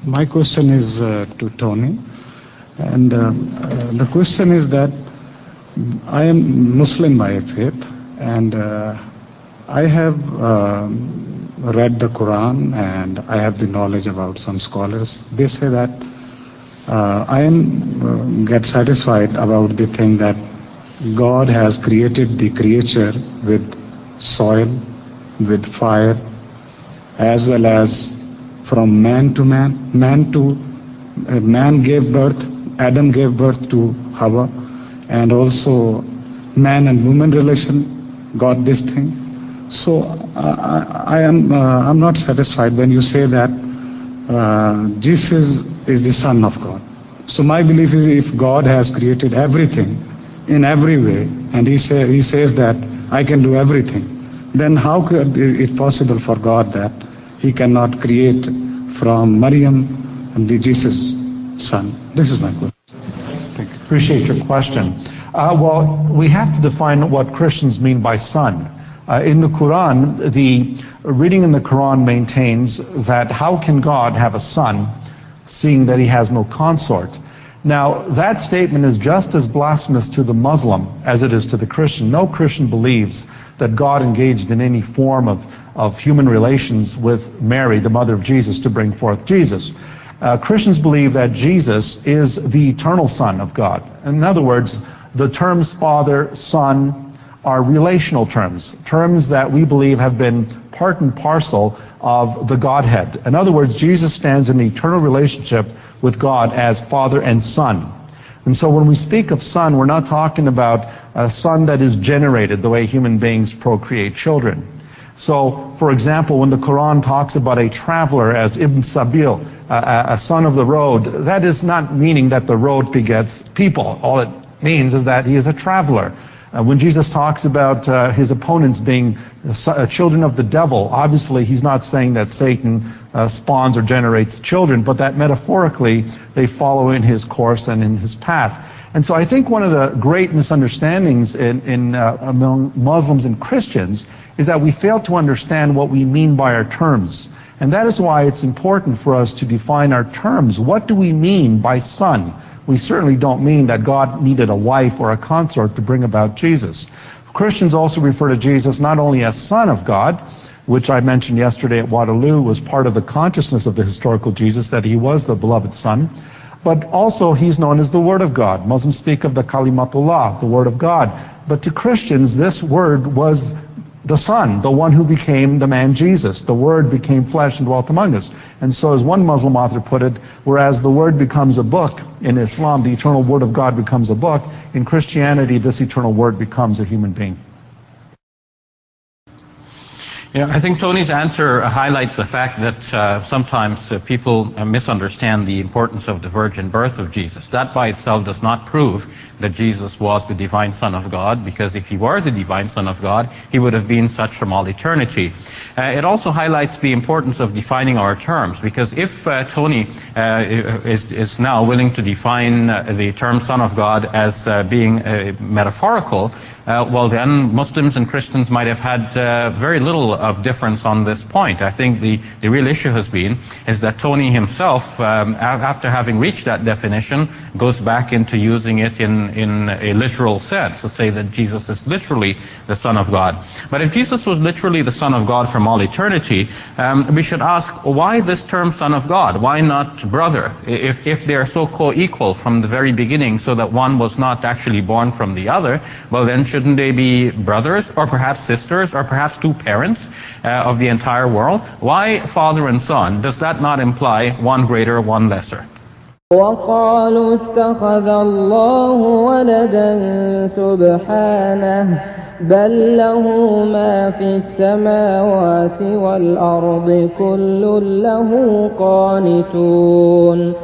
My question is to Tony, and the question is that I am Muslim by faith, and I have read the Quran, and I have the knowledge about some scholars. They say that I am get satisfied about the thing that God has created the creature with soil, with fire, as well as from man to man. Man gave birth, Adam gave birth to Hawa, and also man and woman relation got this thing. So I'm not satisfied when you say that Jesus is the Son of God. So my belief is, if God has created everything in every way, and he says that I can do everything, then how could it possible for God that he cannot create from Maryam the Jesus Son? This is my question. Thank you. Appreciate your question. Well, we have to define what Christians mean by son. In the Quran, the reading in the Quran maintains that how can God have a son, seeing that he has no consort? Now, that statement is just as blasphemous to the Muslim as it is to the Christian. No Christian believes that God engaged in any form of human relations with Mary, the mother of Jesus, to bring forth Jesus. Christians believe that Jesus is the eternal Son of God. In other words, the terms Father, Son are relational terms, terms that we believe have been part and parcel of the Godhead. In other words, Jesus stands in an eternal relationship with God as Father and Son. And so when we speak of son, we're not talking about a son that is generated the way human beings procreate children. So, for example, when the Quran talks about a traveler as Ibn Sabil, a son of the road, that is not meaning that the road begets people. All it means is that he is a traveler. When Jesus talks about his opponents being children of the devil, obviously he's not saying that Satan spawns or generates children, but that metaphorically they follow in his course and in his path. And so I think one of the great misunderstandings among Muslims and Christians is that we fail to understand what we mean by our terms. And that is why it's important for us to define our terms. What do we mean by son? We certainly don't mean that God needed a wife or a consort to bring about Jesus. Christians also refer to Jesus not only as Son of God, which I mentioned yesterday at Waterloo was part of the consciousness of the historical Jesus, that he was the beloved Son, but also he's known as the Word of God. Muslims speak of the Kalimatullah, the Word of God. But to Christians, this Word was the Son, the one who became the man Jesus. The Word became flesh and dwelt among us. And so as one Muslim author put it, whereas the Word becomes a book in Islam, the eternal Word of God becomes a book, in Christianity this eternal Word becomes a human being. Yeah, I think Tony's answer highlights the fact that sometimes people misunderstand the importance of the virgin birth of Jesus. That by itself does not prove that Jesus was the divine Son of God, because if he were the divine Son of God, he would have been such from all eternity. It also highlights the importance of defining our terms, because if Tony is now willing to define the term Son of God as being metaphorical, well then Muslims and Christians might have had very little of difference on this point. I think the real issue has been is that Tony himself, after having reached that definition, goes back into using it in a literal sense, to say that Jesus is literally the Son of God. But if Jesus was literally the Son of God from all eternity, we should ask, why this term Son of God? Why not brother? If they are so co-equal from the very beginning, so that one was not actually born from the other, well then shouldn't they be brothers, or perhaps sisters, or perhaps two parents of the entire world? Why father and son? Does that not imply one greater, one lesser? وقالوا اتخذ الله ولدا سبحانه بل له ما في السماوات والأرض كل له قانتون